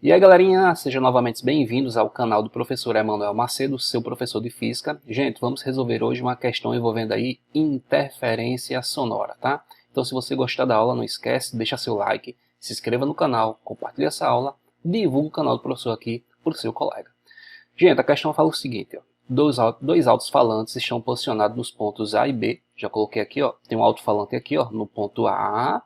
E aí, galerinha, sejam novamente bem-vindos ao canal do professor Emanuel Macedo, seu professor de física. Gente, vamos resolver hoje uma questão envolvendo aí interferência sonora, tá? Então, se você gostar da aula, não esquece, deixa seu like, se inscreva no canal, compartilhe essa aula, divulgue o canal do professor aqui para o seu colega. Gente, a questão fala o seguinte, ó. Dois alto-falantes estão posicionados nos pontos A e B. Já coloquei aqui, ó, tem um alto-falante aqui, ó, no ponto A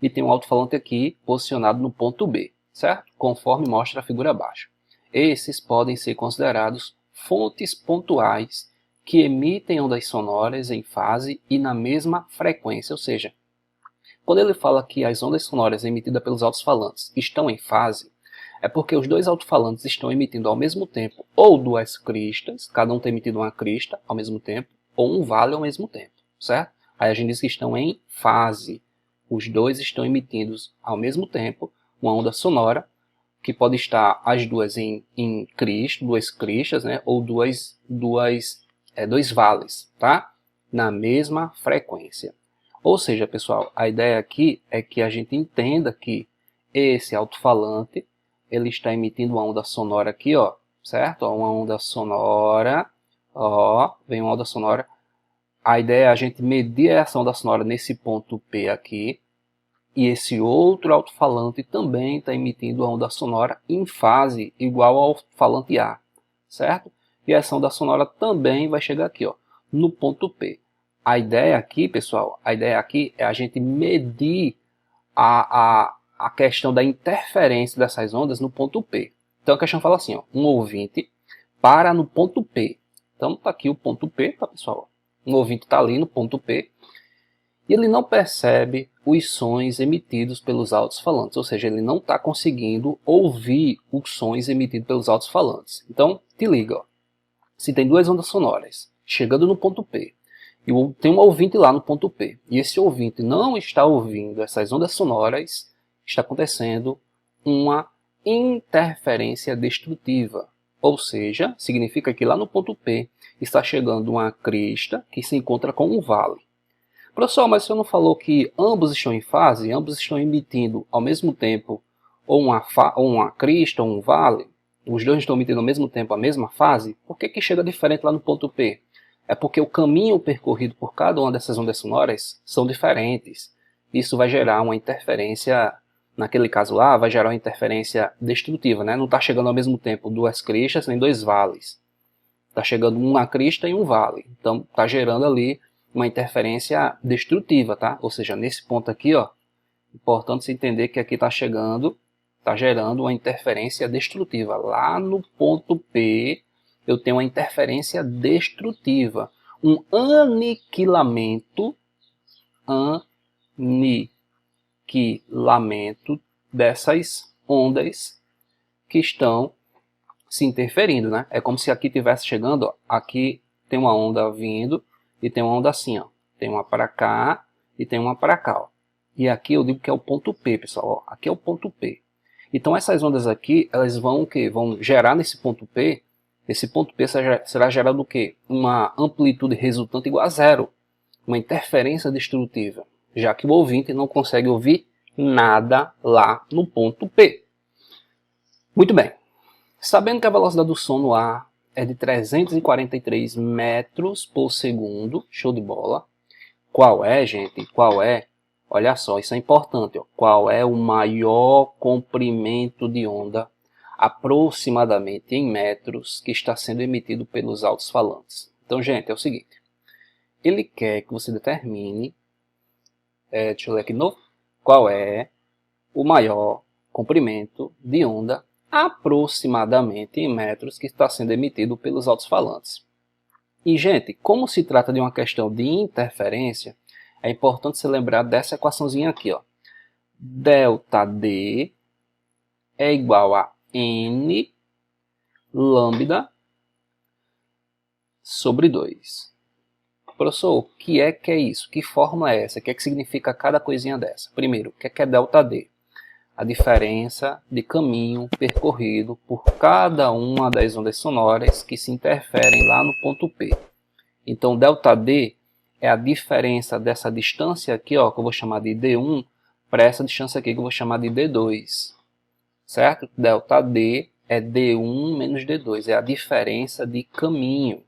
e tem um alto-falante aqui posicionado no ponto B, certo? Conforme mostra a figura abaixo. Esses podem ser considerados fontes pontuais que emitem ondas sonoras em fase e na mesma frequência, ou seja, quando ele fala que as ondas sonoras emitidas pelos alto-falantes estão em fase, é porque os dois alto-falantes estão emitindo ao mesmo tempo ou duas cristas, cada um está emitindo uma crista ao mesmo tempo, ou um vale ao mesmo tempo, certo? Aí a gente diz que estão em fase. Os dois estão emitindo ao mesmo tempo uma onda sonora, que pode estar as duas em crista, duas cristas, né? Ou dois vales, tá? Na mesma frequência. Ou seja, pessoal, a ideia aqui é que a gente entenda que esse alto-falante ele está emitindo uma onda sonora aqui, ó, certo? Uma onda sonora, ó, vem uma onda sonora. A ideia é a gente medir essa onda sonora nesse ponto P aqui, e esse outro alto-falante também está emitindo a onda sonora em fase igual ao falante A, certo? E essa onda sonora também vai chegar aqui, ó, no ponto P. A ideia aqui, pessoal, a ideia aqui é a gente medir a questão da interferência dessas ondas no ponto P. Então a questão fala assim, ó, um ouvinte para no ponto P. Então está aqui o ponto P, tá, pessoal? Um ouvinte está ali no ponto P e ele não percebe os sons emitidos pelos alto-falantes, ou seja, ele não está conseguindo ouvir os sons emitidos pelos alto-falantes. Então, te liga, ó. Se tem duas ondas sonoras chegando no ponto P, e tem um ouvinte lá no ponto P, e esse ouvinte não está ouvindo essas ondas sonoras, está acontecendo uma interferência destrutiva. Ou seja, significa que lá no ponto P está chegando uma crista que se encontra com um vale. Professor, mas você não falou que ambos estão em fase? Ambos estão emitindo ao mesmo tempo ou uma crista ou um vale? Os dois estão emitindo ao mesmo tempo a mesma fase? Por que chega diferente lá no ponto P? É porque o caminho percorrido por cada uma dessas ondas sonoras são diferentes. Isso vai gerar uma interferência, naquele caso lá, vai gerar uma interferência destrutiva, né? Não está chegando ao mesmo tempo duas cristas nem dois vales. Está chegando uma crista e um vale. Então está gerando ali uma interferência destrutiva, tá? Ou seja, nesse ponto aqui, ó, importante se entender que aqui está gerando uma interferência destrutiva. Lá no ponto P, eu tenho uma interferência destrutiva, um aniquilamento dessas ondas que estão se interferindo, né? É como se aqui estivesse chegando, ó, aqui tem uma onda vindo e tem uma onda assim, ó. Tem uma para cá e tem uma para cá, ó. E aqui eu digo que é o ponto P, pessoal, ó. Aqui é o ponto P. Então essas ondas aqui, elas vão o quê? Vão gerar nesse ponto P. Esse ponto P será gerado o quê? Uma amplitude resultante igual a zero. Uma interferência destrutiva, já que o ouvinte não consegue ouvir nada lá no ponto P. Muito bem. Sabendo que a velocidade do som no ar é de 343 metros por segundo, show de bola. Qual é, gente? Qual é? Olha só, isso é importante. Ó. Qual é o maior comprimento de onda, aproximadamente em metros, que está sendo emitido pelos alto-falantes? Então, gente, é o seguinte. Ele quer que você determine, deixa eu ler aqui de novo, qual é o maior comprimento de onda aproximadamente em metros que está sendo emitido pelos alto-falantes. E, gente, como se trata de uma questão de interferência, é importante se lembrar dessa equaçãozinha aqui, ó. ΔD é igual a N lambda sobre 2. Professor, o que é isso? Que fórmula é essa? O que é que significa cada coisinha dessa? Primeiro, o que é ΔD? A diferença de caminho percorrido por cada uma das ondas sonoras que se interferem lá no ponto P. Então, ΔD é a diferença dessa distância aqui, ó, que eu vou chamar de D1, para essa distância aqui que eu vou chamar de D2. certo? Delta D é D1 menos D2, é a diferença de caminho.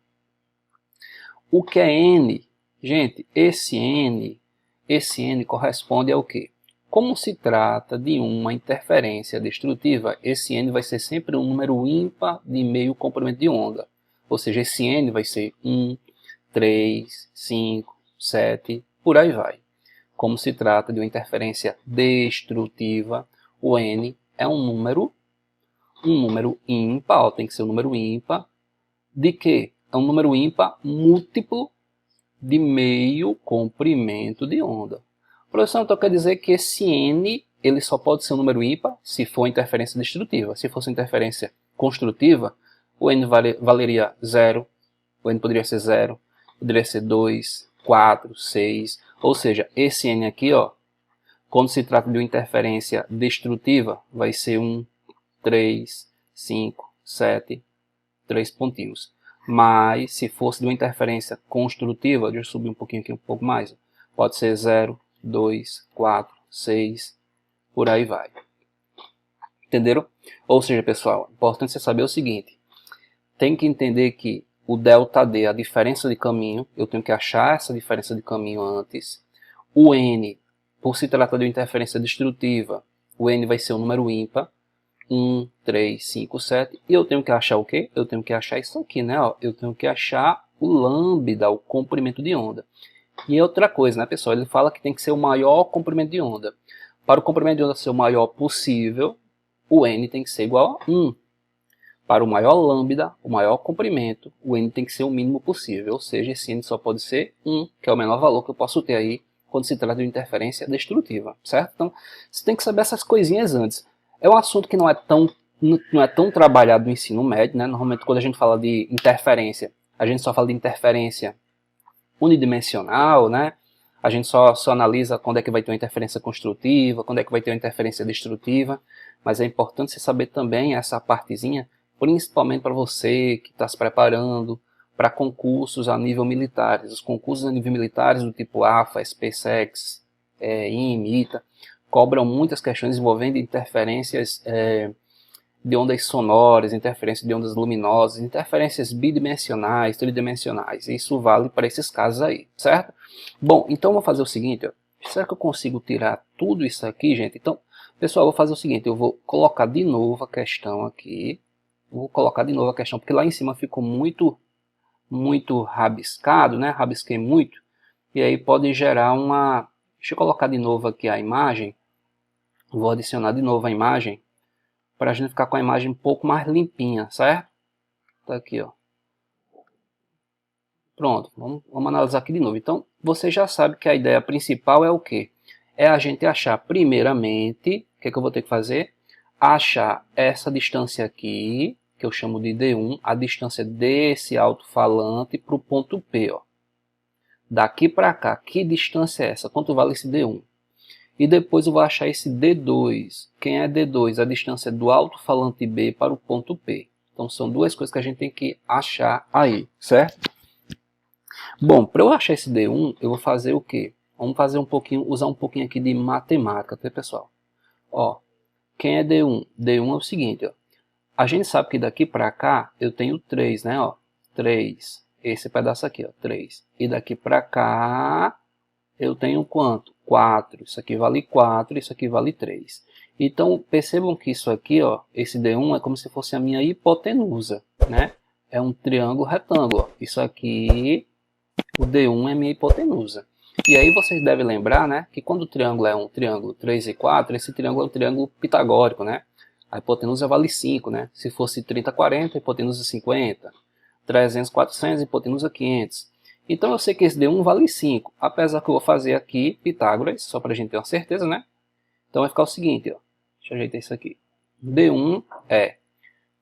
O que é N? Gente, esse N corresponde ao quê? Como se trata de uma interferência destrutiva, esse N vai ser sempre um número ímpar de meio comprimento de onda. Ou seja, esse N vai ser 1, 3, 5, 7, por aí vai. Como se trata de uma interferência destrutiva, o N é um número ímpar, tem que ser um número ímpar, de quê? É um número ímpar múltiplo de meio comprimento de onda. Professor, então quer dizer que esse N ele só pode ser um número ímpar se for interferência destrutiva. Se fosse interferência construtiva, o N valeria 0, o N poderia ser 0, poderia ser 2, 4, 6. Ou seja, esse N aqui, ó, quando se trata de uma interferência destrutiva, vai ser 1, 3, 5, 7, 3 pontinhos. Mas, se fosse de uma interferência construtiva, deixa eu subir um pouquinho aqui, um pouco mais, pode ser 0, 2, 4, 6, por aí vai. Entenderam? Ou seja, pessoal, importante você saber o seguinte, tem que entender que o ΔD, a diferença de caminho, eu tenho que achar essa diferença de caminho antes. O N, por se tratar de uma interferência destrutiva, o N vai ser um número ímpar. 1, 3, 5, 7. E eu tenho que achar o quê? Eu tenho que achar isso aqui, né? Ó, eu tenho que achar o lambda, o comprimento de onda. E outra coisa, né, pessoal? Ele fala que tem que ser o maior comprimento de onda. Para o comprimento de onda ser o maior possível, o N tem que ser igual a 1. Para o maior lambda, o maior comprimento, o N tem que ser o mínimo possível. Ou seja, esse N só pode ser 1, que é o menor valor que eu posso ter aí quando se trata de interferência destrutiva, certo? Então, você tem que saber essas coisinhas antes. É um assunto que não é tão trabalhado no ensino médio, né? Normalmente quando a gente fala de interferência, a gente só fala de interferência unidimensional, né? A gente só analisa quando é que vai ter uma interferência construtiva, quando é que vai ter uma interferência destrutiva, mas é importante você saber também essa partezinha, principalmente para você que está se preparando para concursos a nível militares. Os concursos a nível militares do tipo AFA, SpaceX, IME, ITA, cobram muitas questões envolvendo interferências de ondas sonoras, interferências de ondas luminosas, interferências bidimensionais, tridimensionais. Isso vale para esses casos aí, certo? Bom, então eu vou fazer o seguinte, ó. Será que eu consigo tirar tudo isso aqui, gente? Então, pessoal, eu vou fazer o seguinte, eu vou colocar de novo a questão aqui. Vou colocar de novo a questão, porque lá em cima ficou muito rabiscado, né? Rabisquei muito. E aí pode gerar uma... Deixa eu colocar de novo aqui a imagem. Vou adicionar de novo a imagem para a gente ficar com a imagem um pouco mais limpinha, certo? Tá aqui, ó. Pronto, vamos analisar aqui de novo. Então, você já sabe que a ideia principal é o quê? É a gente achar, primeiramente, o que eu vou ter que fazer? Achar essa distância aqui, que eu chamo de D1, a distância desse alto-falante para o ponto P, ó. Daqui para cá, que distância é essa? Quanto vale esse D1? E depois eu vou achar esse D2. Quem é D2? A distância do alto-falante B para o ponto P. Então são duas coisas que a gente tem que achar aí, certo? Bom, para eu achar esse D1, eu vou fazer o quê? Vamos fazer usar um pouquinho aqui de matemática, tá, pessoal? Ó, quem é D1? D1 é o seguinte, ó. A gente sabe que daqui para cá eu tenho 3, né? Ó, 3. Esse pedaço aqui, ó, 3. E daqui para cá eu tenho quanto? 4. Isso aqui vale 4, isso aqui vale 3. Então, percebam que isso aqui, ó, esse D1 é como se fosse a minha hipotenusa, né? É um triângulo retângulo. Ó. Isso aqui, o D1 é minha hipotenusa. E aí vocês devem lembrar, né, que quando o triângulo é um triângulo 3 e 4, esse triângulo é um triângulo pitagórico, né? A hipotenusa vale 5, né? Se fosse 30, 40, a hipotenusa 50. 300, 400, a hipotenusa 500. Então eu sei que esse D1 vale 5, apesar que eu vou fazer aqui Pitágoras, só para a gente ter uma certeza, né? Então vai ficar o seguinte, ó. Deixa eu ajeitar isso aqui. D1 é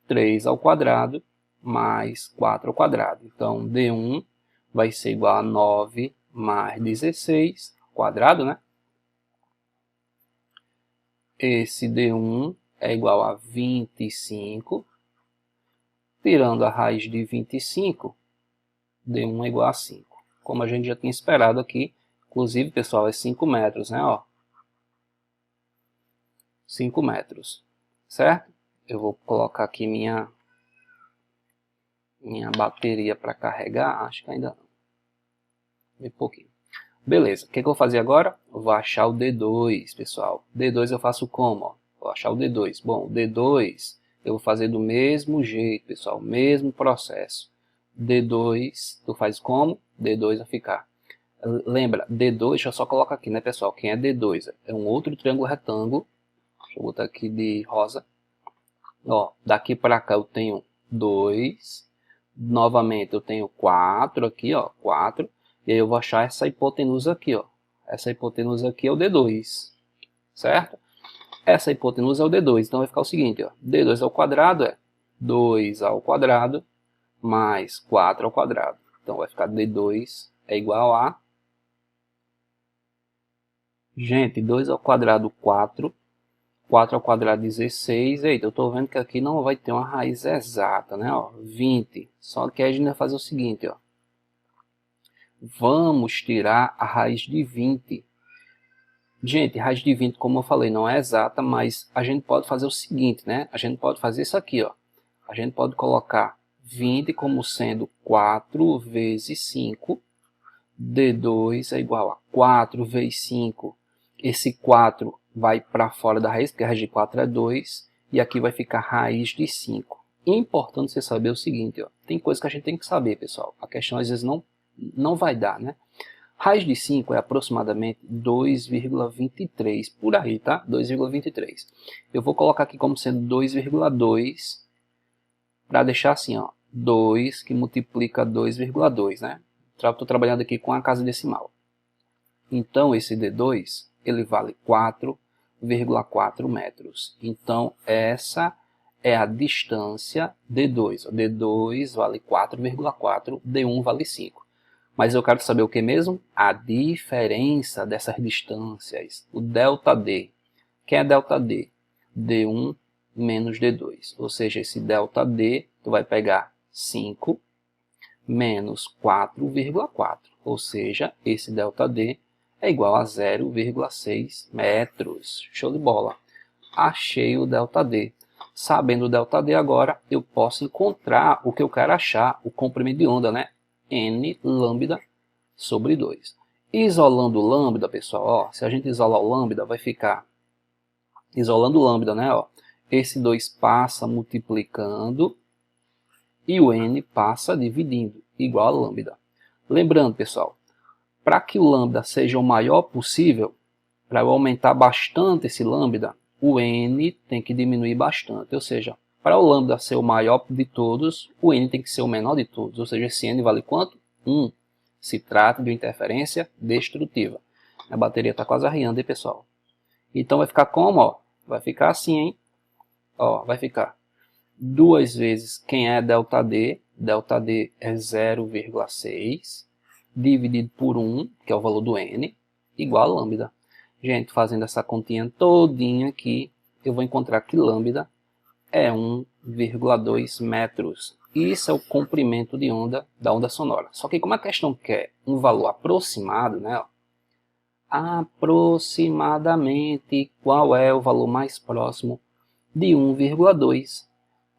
3 ao quadrado mais 4 ao quadrado. Então D1 vai ser igual a 9 mais 16 ao quadrado, né? Esse D1 é igual a 25. Tirando a raiz de 25, D1 é igual a 5. Como a gente já tinha esperado aqui, inclusive, pessoal, é 5 metros, né? Ó. 5 metros, certo? Eu vou colocar aqui minha bateria para carregar, acho que ainda não. Um pouquinho. Beleza, o que eu vou fazer agora? Eu vou achar o D2, pessoal. D2 eu faço como? Ó? Vou achar o D2. Bom, o D2 eu vou fazer do mesmo jeito, pessoal, mesmo processo. D2, tu faz como? D2 vai ficar. Lembra, D2, deixa eu só colocar aqui, né, pessoal? Quem é D2? É um outro triângulo retângulo. Deixa eu botar aqui de rosa. Ó, daqui para cá eu tenho 2. Novamente eu tenho 4 aqui, ó, 4. E aí eu vou achar essa hipotenusa aqui, ó. Essa hipotenusa aqui é o D2, certo? Essa hipotenusa é o D2, então vai ficar o seguinte, ó. D2 ao quadrado é 2 ao quadrado mais 4 ao quadrado. Então vai ficar D2 é igual a... Gente, 2 ao quadrado, 4. 4 ao quadrado, 16. Eita, eu estou vendo que aqui não vai ter uma raiz exata, né? Ó, 20. Só que a gente vai fazer o seguinte, ó. Vamos tirar a raiz de 20. Gente, raiz de 20, como eu falei, não é exata, mas a gente pode fazer o seguinte, né? A gente pode fazer isso aqui, ó. A gente pode colocar 20 como sendo 4 vezes 5. D2 é igual a 4 vezes 5. Esse 4 vai para fora da raiz, porque a raiz de 4 é 2. E aqui vai ficar raiz de 5. Importante você saber o seguinte, ó. Tem coisa que a gente tem que saber, pessoal. A questão às vezes não vai dar, né? Raiz de 5 é aproximadamente 2,23, por aí, tá? 2,23. Eu vou colocar aqui como sendo 2,2, para deixar assim, ó. 2 que multiplica 2,2, né? Estou trabalhando aqui com a casa decimal. Então, esse D2, ele vale 4,4 metros. Então, essa é a distância D2. D2 vale 4,4, D1 vale 5. Mas eu quero saber o que mesmo? A diferença dessas distâncias, o ΔD. Quem é ΔD? D1 menos D2. Ou seja, esse ΔD, tu vai pegar 5 menos 4,4. Ou seja, esse ΔD é igual a 0,6 metros. Show de bola. Achei o ΔD. Sabendo o ΔD agora, eu posso encontrar o que eu quero achar, o comprimento de onda, né? N lambda sobre 2. Isolando o lambda, pessoal, ó, se a gente isolar o lambda, vai ficar... Isolando o lambda, né? Ó, esse 2 passa multiplicando e o N passa dividindo, igual a lambda. Lembrando, pessoal, para que o lambda seja o maior possível, para eu aumentar bastante esse lambda, o N tem que diminuir bastante. Ou seja, para o lambda ser o maior de todos, o N tem que ser o menor de todos. Ou seja, esse N vale quanto? 1. Se trata de uma interferência destrutiva. A bateria está quase arriando, hein, pessoal? Então vai ficar como? Ó? Vai ficar assim, hein? Ó, vai ficar 2 vezes quem é ΔD. ΔD é 0,6. Dividido por 1, que é o valor do N, igual a lambda. Gente, fazendo essa continha todinha aqui, eu vou encontrar que lambda é 1,2 metros. Isso é o comprimento de onda da onda sonora. Só que como a questão quer um valor aproximado, né? Ó, aproximadamente qual é o valor mais próximo de 1,2?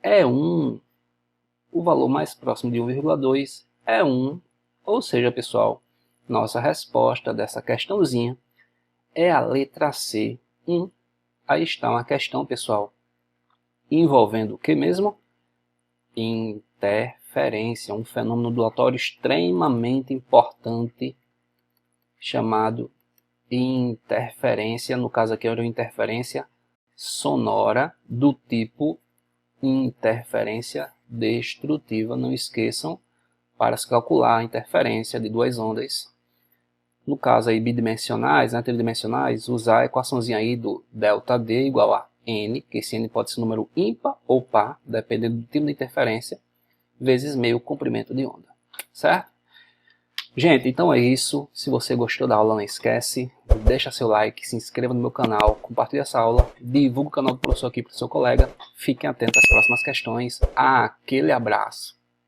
É 1. O valor mais próximo de 1,2 é 1. Ou seja, pessoal, nossa resposta dessa questãozinha é a letra C, 1. Aí está uma questão, pessoal, envolvendo o que mesmo? Interferência, um fenômeno ondulatório extremamente importante, chamado interferência. No caso aqui era uma interferência sonora do tipo interferência destrutiva. Não esqueçam, para se calcular a interferência de duas ondas, no caso aí bidimensionais, né, tridimensionais, usar a equaçãozinha aí do ΔD igual a N, que esse N pode ser número ímpar ou par, dependendo do tipo de interferência, vezes meio comprimento de onda, certo? Gente, então é isso. Se você gostou da aula, não esquece, deixa seu like, se inscreva no meu canal, compartilhe essa aula, divulgue o canal do professor aqui para o seu colega. Fiquem atentos às próximas questões. Aquele abraço!